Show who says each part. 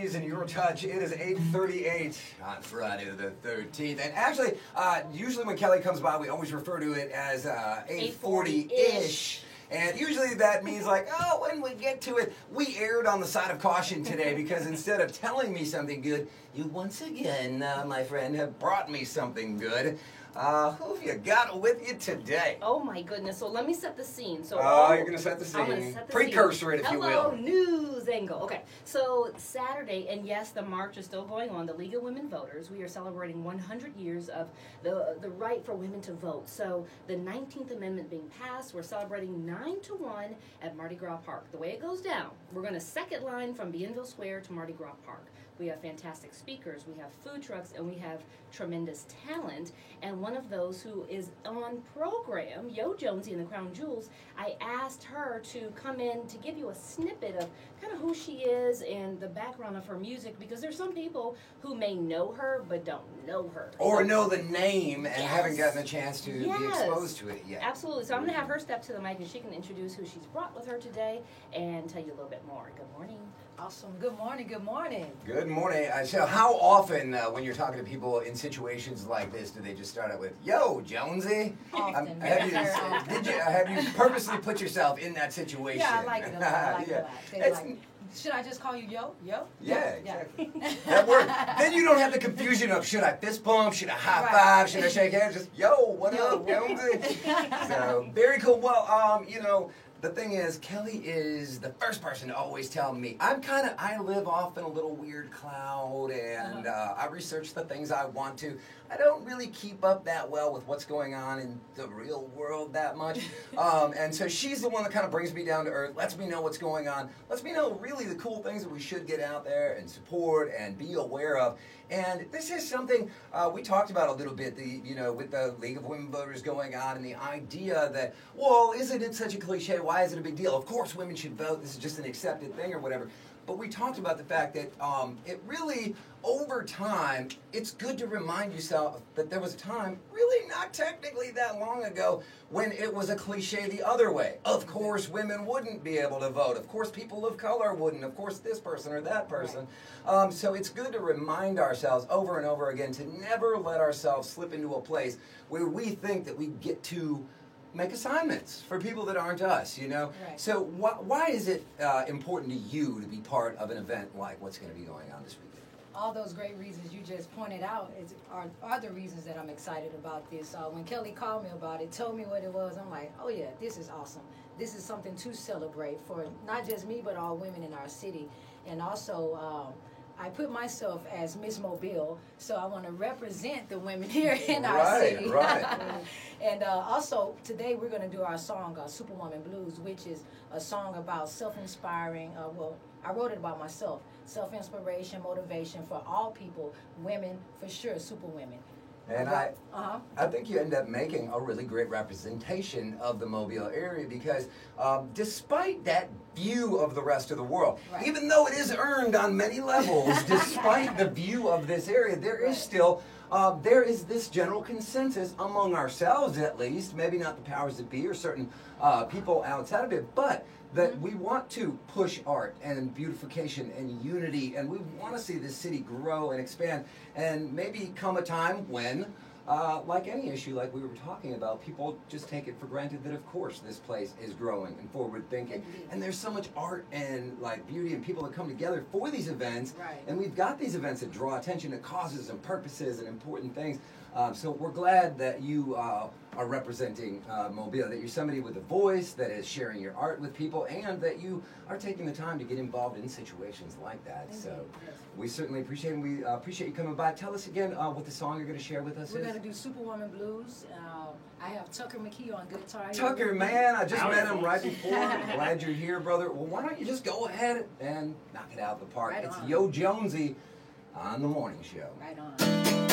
Speaker 1: Jonesy's in your touch. It is 8:38 on Friday the 13th. And actually, usually when Kelly comes by, we always refer to it as 8:40-ish. And usually that means like, oh, when we get to it, we erred on the side of caution today because instead of telling me something good, you once again, my friend, have brought me something good. Who have you got with you today?
Speaker 2: Oh my goodness! So let me set the scene. So
Speaker 1: you're gonna set the scene.
Speaker 2: I'm gonna set the
Speaker 1: Precursor
Speaker 2: scene.
Speaker 1: it, if you will.
Speaker 2: Hello, news angle. Okay, so Saturday, and yes, the march is still going on. The League of Women Voters. We are celebrating 100 years of the right for women to vote. So the 19th Amendment being passed. We're celebrating 9-1 at Mardi Gras Park. The way it goes down, we're going to second line from Bienville Square to Mardi Gras Park. We have fantastic speakers, we have food trucks, and we have tremendous talent. And one of those who is on program, Yo Jonesy and the Crown Jewels, I asked her to come in to give you a snippet of kind of who she is and the background of her music, because there's some people who may know her but don't know her.
Speaker 1: Or know the name and
Speaker 2: Yes.
Speaker 1: haven't gotten a chance to
Speaker 2: Yes.
Speaker 1: be exposed to it yet.
Speaker 2: Absolutely. So I'm going to have her step to the mic and she can introduce who she's brought with her today and tell you a little bit more. Good morning.
Speaker 3: Awesome. Good morning. Good morning.
Speaker 1: Good morning. So how often when you're talking to people in situations like this do they just start out with, Yo, Jonesy?
Speaker 3: Often.
Speaker 1: Have you purposely put yourself in that situation?
Speaker 3: Yeah, I like it a lot. I like it a lot. They
Speaker 1: It's-
Speaker 3: like, should I just call you Yo? Yo?
Speaker 1: Yeah,
Speaker 3: Yeah.
Speaker 1: exactly. That works. Then you don't have the confusion of should I fist bump, should I high five, should I shake hands? Just yo, what
Speaker 3: Yo.
Speaker 1: up, Jonesy? So very cool. Well, the thing is, Kelly is the first person to always tell me I live off in a little weird cloud, and I research the things I want to. I don't really keep up that well with what's going on in the real world that much. And so she's the one that kind of brings me down to earth, lets me know what's going on, lets me know really the cool things that we should get out there and support and be aware of. And this is something we talked about a little bit, with the League of Women Voters going on and the idea that, well, isn't it such a cliche? Why is it a big deal? Of course women should vote. This is just an accepted thing or whatever. But we talked about the fact that it really, over time, it's good to remind yourself that there was a time, really not technically that long ago, when it was a cliche the other way. Of course, women wouldn't be able to vote. Of course, people of color wouldn't. Of course, this person or that person. So it's good to remind ourselves over and over again to never let ourselves slip into a place where we think that we get to make assignments for people that aren't us, Right. So why is it important to you to be part of an event like what's going to be going on this weekend?
Speaker 3: All those great reasons you just pointed out are the reasons that I'm excited about this. When Kelly called me about it, told me what it was, I'm like, oh yeah, this is awesome. This is something to celebrate for not just me, but all women in our city. And also, I put myself as Miss Mobile, so I want to represent the women here in our city.
Speaker 1: Right.
Speaker 3: And also, today we're going to do our song, Superwoman Blues, which is a song about self-inspiring. I wrote it about myself. Self-inspiration, motivation for all people, women, for sure, superwomen.
Speaker 1: And I think you end up making a really great representation of the Mobile area because despite that view of the rest of the world,
Speaker 3: Right.
Speaker 1: even though it is earned on many levels, despite the view of this area, there is still there is this general consensus among ourselves, at least, maybe not the powers that be or certain people outside of it, but that we want to push art and beautification and unity, and we want to see this city grow and expand, and maybe come a time when, like any issue like we were talking about, people just take it for granted that of course this place is growing and forward thinking, and there's so much art and like beauty and people that come together for these events,
Speaker 3: Right.
Speaker 1: and we've got these events that draw attention to causes and purposes and important things. So we're glad that you are representing Mobile, that you're somebody with a voice that is sharing your art with people, and that you are taking the time to get involved in situations like that.
Speaker 3: Indeed,
Speaker 1: So
Speaker 3: yes.
Speaker 1: we certainly appreciate it. And we appreciate you coming by. Tell us again what the song you're going to share with us
Speaker 3: We're
Speaker 1: is.
Speaker 3: going to do Superwoman Blues. I have Tucker McKee on guitar.
Speaker 1: Tucker, man, I just met him right before. I'm glad you're here, brother. Well, why don't you just go ahead and knock it out of the park.
Speaker 3: Right
Speaker 1: It's
Speaker 3: on.
Speaker 1: Yo Jonesy on The Morning Show.
Speaker 3: Right on.